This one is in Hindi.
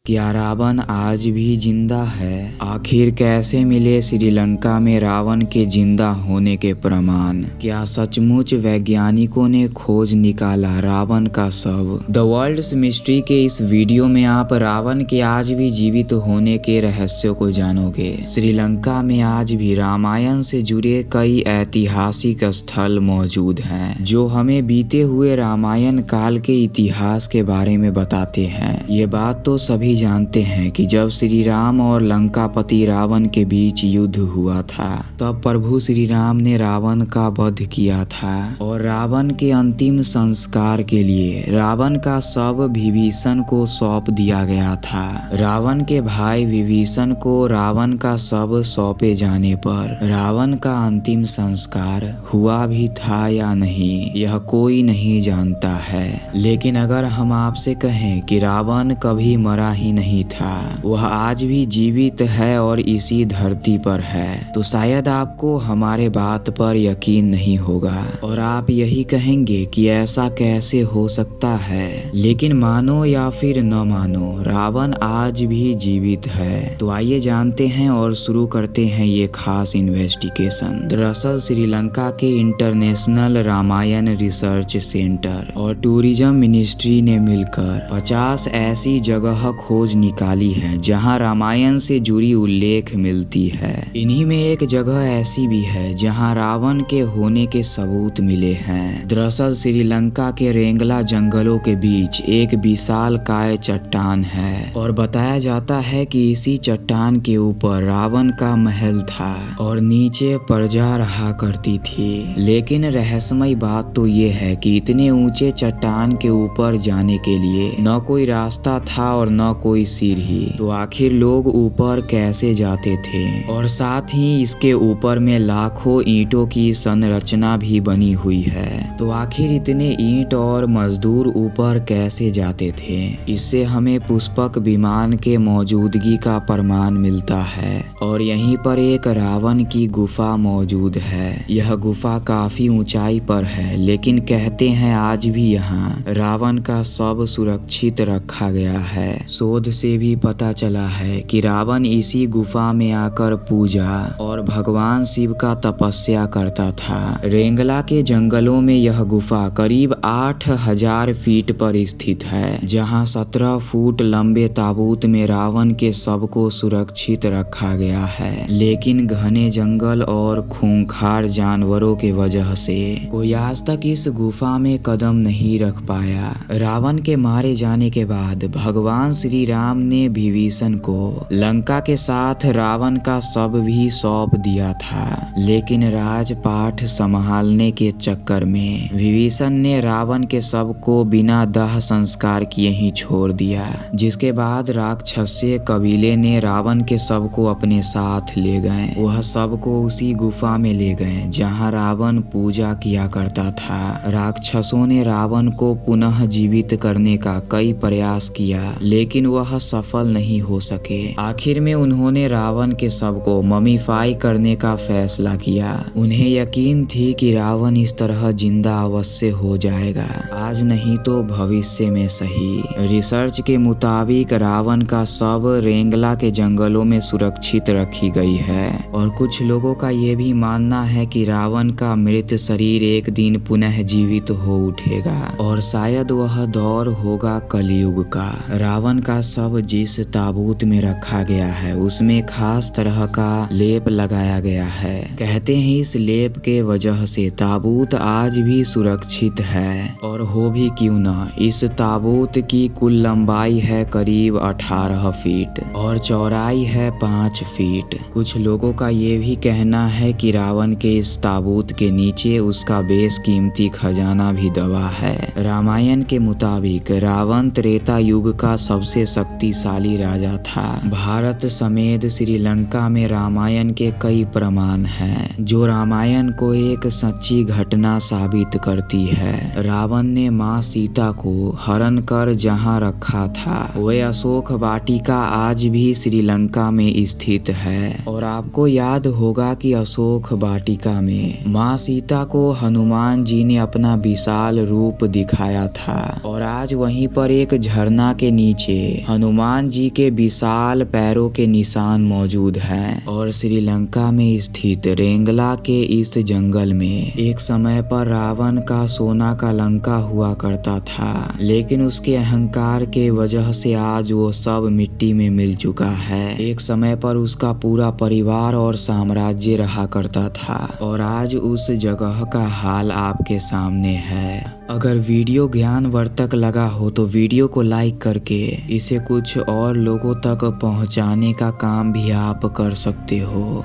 क्या रावण आज भी जिंदा है? आखिर कैसे मिले श्रीलंका में रावण के जिंदा होने के प्रमाण? क्या सचमुच वैज्ञानिकों ने खोज निकाला रावण का शव? द वर्ल्ड्स मिस्ट्री के इस वीडियो में आप रावण के आज भी जीवित होने के रहस्यों को जानोगे। श्रीलंका में आज भी रामायण से जुड़े कई ऐतिहासिक स्थल मौजूद हैं जो हमें बीते हुए रामायण काल के इतिहास के बारे में बताते हैं। ये बात तो सभी जानते हैं कि जब श्री राम और लंकापति रावण के बीच युद्ध हुआ था तब प्रभु श्री राम ने रावण का वध किया था और रावण के अंतिम संस्कार के लिए रावण का शव विभीषण को सौंप दिया गया था। रावण के भाई विभीषण को रावण का शव सौंपे जाने पर रावण का अंतिम संस्कार हुआ भी था या नहीं यह कोई नहीं जानता है। लेकिन अगर हम आपसे कहें कि रावण कभी मरा ही नहीं था, वह आज भी जीवित है और इसी धरती पर है, तो शायद आपको हमारे बात पर यकीन नहीं होगा और आप यही कहेंगे कि ऐसा कैसे हो सकता है। लेकिन मानो या फिर न मानो, रावण आज भी जीवित है। तो आइए जानते हैं और शुरू करते हैं ये खास इन्वेस्टिगेशन। दरअसल श्रीलंका के इंटरनेशनल रामायण रिसर्च सेंटर और टूरिज्म मिनिस्ट्री ने मिलकर 50 ऐसी जगह खोज निकाली है जहां रामायण से जुड़ी उल्लेख मिलती है। इन्हीं में एक जगह ऐसी भी है जहां रावण के होने के सबूत मिले हैं। दरअसल श्रीलंका के रेंगला जंगलों के बीच एक विशाल काय चट्टान है और बताया जाता है कि इसी चट्टान के ऊपर रावण का महल था और नीचे प्रजा रहा करती थी। लेकिन रहस्यमय बात तो ये है कि इतने ऊंचे चट्टान के ऊपर जाने के लिए न कोई रास्ता था और न कोई सीढ़ी, तो आखिर लोग ऊपर कैसे जाते थे? और साथ ही इसके ऊपर में लाखों ईंटों की संरचना भी बनी हुई है, तो आखिर इतने ईंट और मजदूर ऊपर कैसे जाते थे? इससे हमें पुष्पक विमान के मौजूदगी का प्रमाण मिलता है और यहीं पर एक रावण की गुफा मौजूद है। यह गुफा काफी ऊंचाई पर है, लेकिन कहते हैं आज भी यहाँ रावण का शव सुरक्षित रखा गया है। शोध से भी पता चला है कि रावण इसी गुफा में आकर पूजा और भगवान शिव का तपस्या करता था। रेंगला के जंगलों में यह गुफा करीब 8000 फीट पर स्थित है, जहां 17 फुट लंबे ताबूत में रावण के शव को सुरक्षित रखा गया है। लेकिन घने जंगल और खूंखार जानवरों के वजह से कोई आज तक इस गुफा में कदम नहीं रख पाया। रावण के मारे जाने के बाद भगवान श्री राम ने विभीषण को लंका के साथ रावण का शव भी सौंप दिया था। लेकिन राजपाट संभालने के चक्कर में विभीषण ने रावण के शव को बिना दाह संस्कार किए ही छोड़ दिया, जिसके बाद राक्षसीय कबीले ने रावण के शव को अपने साथ ले गए। वह शव को उसी गुफा में ले गए जहां रावण पूजा किया करता था। राक्षसों ने रावण को पुनः जीवित करने का कई प्रयास किया, लेकिन वह सफल नहीं हो सके। आखिर में उन्होंने रावण के शव को ममीफाई करने का फैसला किया। उन्हें यकीन थी कि रावण इस तरह जिंदा अवश्य हो जाएगा, आज नहीं तो भविष्य में सही। रिसर्च के मुताबिक रावण का शव रेंगला के जंगलों में सुरक्षित रखी गई है और कुछ लोगों का ये भी मानना है कि रावण का मृत शरीर एक दिन पुनः जीवित हो उठेगा और शायद वह दौर होगा कलयुग का। रावण का शव जिस ताबूत में रखा गया है उसमें खास तरह का लेप लगाया गया है। कहते हैं इस लेप के वजह से ताबूत आज भी सुरक्षित है। और हो भी क्यों न, इस ताबूत की कुल लंबाई है करीब 18 फीट और चौड़ाई है 5 फीट। कुछ लोगों का ये भी कहना है कि रावण के इस ताबूत के नीचे उसका बेशकीमती खजाना भी दबा है। रामायण के मुताबिक रावण त्रेता युग का सबसे शक्तिशाली राजा था। भारत समेत श्रीलंका में रामायण के कई प्रमाण हैं जो रामायण को एक सच्ची घटना साबित करती है। रावण ने मां सीता को हरण कर जहां रखा था वह अशोक वाटिका आज भी श्रीलंका में स्थित है। और आपको याद होगा कि अशोक वाटिका में मां सीता को हनुमान जी ने अपना विशाल रूप दिखाया था और आज वहीं पर एक झरना के नीचे हनुमान जी के विशाल पैरों के निशान मौजूद हैं और श्रीलंका में स्थित रेंगला के इस जंगल में एक समय पर रावण का सोना का लंका हुआ करता था, लेकिन उसके अहंकार के वजह से आज वो सब मिट्टी में मिल चुका है। एक समय पर उसका पूरा परिवार और साम्राज्य रहा करता था और आज उस जगह का हाल आपके सामने है। अगर वीडियो ज्ञानवर्धक लगा हो तो वीडियो को लाइक करके इसे कुछ और लोगों तक पहुंचाने का काम भी आप कर सकते हो।